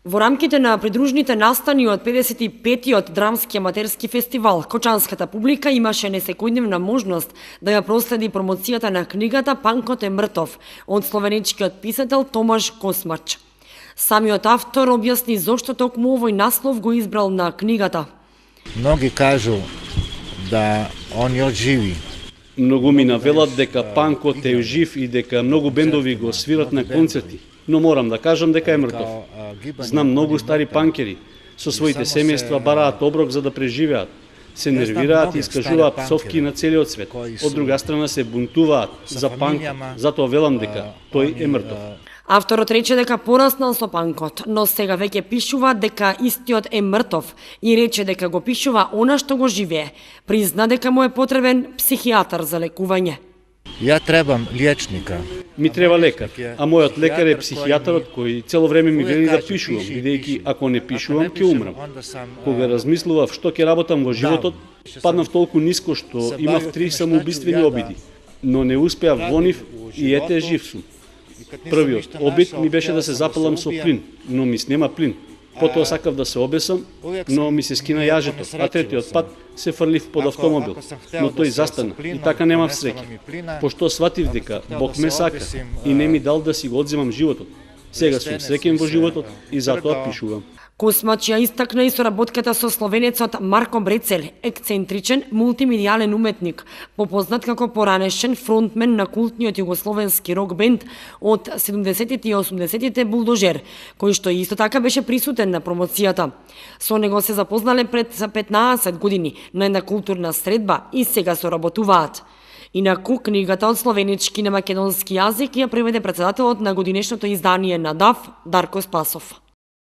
Во рамките на придружните настани од 55-тиот драмски аматерски фестивал, кочанската публика имаше несекојдневна можност да ја проследи промоцијата на книгата "Панкот е мртов" од словенечкиот писател Томаш Космач. Самиот автор објасни зошто токму овој наслов го избрал на книгата. Многи кажу да он још живи. Многу ми навелат дека панкот е жив и дека многу бендови го свират на концерти, но морам да кажам дека е мртов. Знам многу стари панкери, со своите семејства бараат оброк за да преживеат, се нервираат и искажуваат псовки на целиот свет. Од друга страна се бунтуваат за панк, затоа велам дека тој е мртов. Авторот рече дека пораснал со панкот, но сега веќе пишува дека истиот е мртов и рече дека го пишува она што го живее. Призна дека му е потребен психијатар за лекување. Ја требам лечника. Ми треба лекар, а мојот лекар е психијатарот кој цело време ми вели да пишувам, бидејќи ако не пишувам ќе умрам. Кога размислував што ќе работам во животот, паднав толку ниско што имав 3 самоубиствени обиди, но не успеав во нив и ете жив сум. Првиот обид ми беше да се запалам со плин, но ми снема плин. Потоа сакав да се обесам, но ми се скина јажето, а третиот пат се фрлив под автомобил, но тој застана и така немав среќа. Пошто сватив дека Бог ме сака и не ми дал да си го одземам животот. Сега сум среќен во животот и затоа пишувам. Космач ја истакна и соработката со словенецот Марко Брецел, ексцентричен мултимедијален уметник, попознат како поранешен фронтмен на култниот југословенски рок бенд од 70-тите и 80-тите Булдожер, кој што исто така беше присутен на промоцијата. Со него се запознале пред 15 години на една културна средба и сега соработуваат. Инаку, книгата од словенички на македонски јазик ја преведе председателот на годинешното издание на ДАФ Дарко Спасов.